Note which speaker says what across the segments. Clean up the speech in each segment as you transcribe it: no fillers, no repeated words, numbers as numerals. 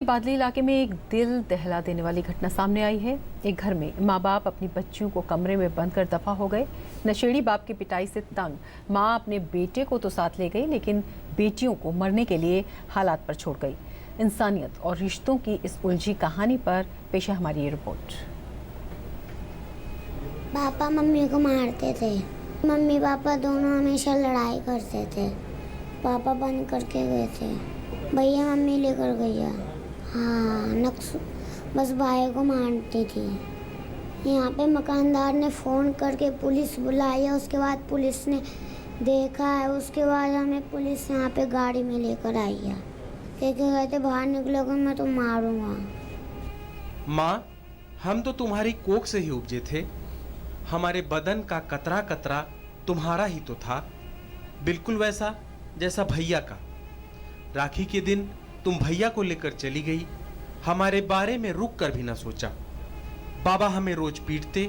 Speaker 1: बादली इलाके में एक दिल दहला देने वाली घटना सामने आई है। एक घर में माँ बाप अपनी बच्चियों को कमरे में बंद कर दफा हो गए। नशेड़ी बाप की पिटाई से तंग माँ अपने बेटे को तो साथ ले गई, लेकिन बेटियों को मरने के लिए हालात पर छोड़ गई। इंसानियत और रिश्तों की इस उलझी कहानी पर पेश है हमारी ये रिपोर्ट।
Speaker 2: पापा मम्मी को मारते थे। मम्मी पापा दोनों हमेशा लड़ाई करते थे। पापा बंद करके गए थे, भैया मम्मी लेकर गया। हाँ, नक्स बस भाई को मारती थी। यहाँ पे मकानदार ने फ़ोन करके पुलिस बुलाई है। उसके बाद पुलिस ने देखा है। उसके बाद हमें पुलिस यहाँ पे गाड़ी में लेकर आई है। कहते गए थे बाहर निकलोगे मैं तो मारूंगा।
Speaker 3: माँ, हम तो तुम्हारी कोख से ही उपजे थे। हमारे बदन का कतरा कतरा तुम्हारा ही तो था, बिल्कुल वैसा जैसा भैया का। राखी के दिन तुम भैया को लेकर चली गई, हमारे बारे में रुक कर भी ना सोचा। बाबा हमें रोज पीटते,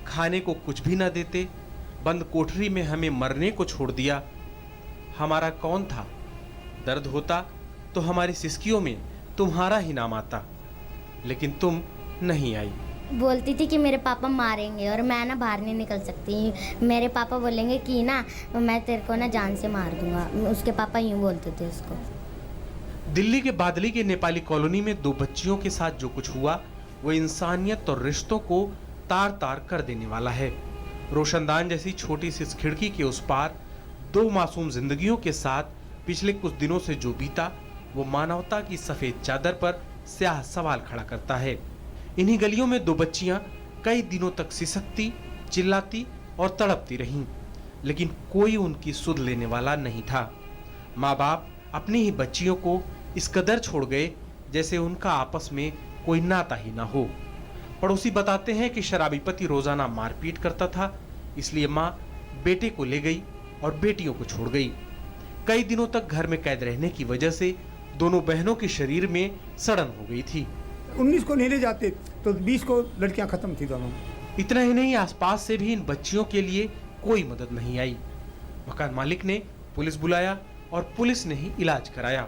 Speaker 3: खाने को कुछ भी ना देते, बंद कोठरी में हमें मरने को छोड़ दिया। हमारा कौन था? दर्द होता तो हमारी सिसकियों में तुम्हारा ही नाम आता, लेकिन तुम नहीं आई।
Speaker 4: बोलती थी कि मेरे पापा मारेंगे और मैं ना बाहर नहीं निकल सकती। मेरे पापा बोलेंगे कि ना मैं तेरे को ना जान से मार दूंगा। उसके पापा यूँ बोलते थे उसको।
Speaker 3: दिल्ली के बादली के नेपाली कॉलोनी में दो बच्चियों के साथ जो कुछ हुआ वो इंसानियत और रिश्तों को तार तार कर देने वाला है। रोशनदान जैसी छोटी सी खिड़की के उस पार दो मासूम जिंदगियों के साथ पिछले कुछ दिनों से जो बीता वो मानवता की सफेद चादर पर स्याह सवाल खड़ा करता है। इन्हीं गलियों में दो बच्चियां कई दिनों तक सिसकती, चिल्लाती और तड़पती रहीं, लेकिन कोई उनकी सुध लेने वाला नहीं था। माँ बाप अपनी ही बच्चियों को इस कदर छोड़ गए जैसे उनका आपस में कोई नाता ही ना हो। पड़ोसी बताते हैं कि शराबी पति रोजाना मारपीट करता था, इसलिए माँ बेटे को ले गई और बेटियों को छोड़ गई। कई दिनों तक घर में कैद रहने की वजह से दोनों बहनों के शरीर में सड़न हो गई थी।
Speaker 5: 19 को नहीं ले जाते तो 20 को लड़कियां खत्म थी दोनों।
Speaker 3: इतना ही नहीं, आसपास से भी इन बच्चियों के लिए कोई मदद नहीं आई। मकान मालिक ने पुलिस बुलाया और पुलिस ने ही इलाज कराया।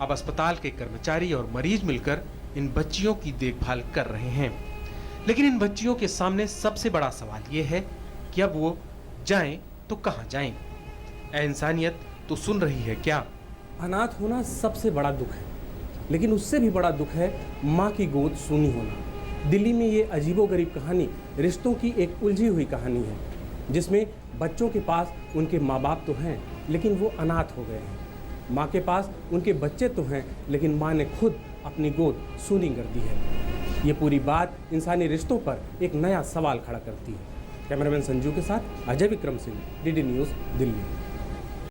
Speaker 3: अब अस्पताल के कर्मचारी और मरीज मिलकर इन बच्चियों की देखभाल कर रहे हैं, लेकिन इन बच्चियों के सामने सबसे बड़ा सवाल ये है कि अब वो जाएं तो कहां जाएं? ऐ इंसानियत, तो सुन रही है क्या?
Speaker 6: अनाथ होना सबसे बड़ा दुख है, लेकिन उससे भी बड़ा दुख है माँ की गोद सूनी होना। दिल्ली में ये अजीबोगरीब कहानी रिश्तों की एक उलझी हुई कहानी है, जिसमें बच्चों के पास उनके माँ बाप तो हैं, लेकिन वो अनाथ हो गए हैं। माँ के पास उनके बच्चे तो हैं, लेकिन माँ ने खुद अपनी गोद सूनी कर दी है। ये पूरी बात इंसानी रिश्तों पर एक नया सवाल खड़ा करती है। कैमरामैन संजू के साथ अजय विक्रम सिंह, डीडी न्यूज़, दिल्ली।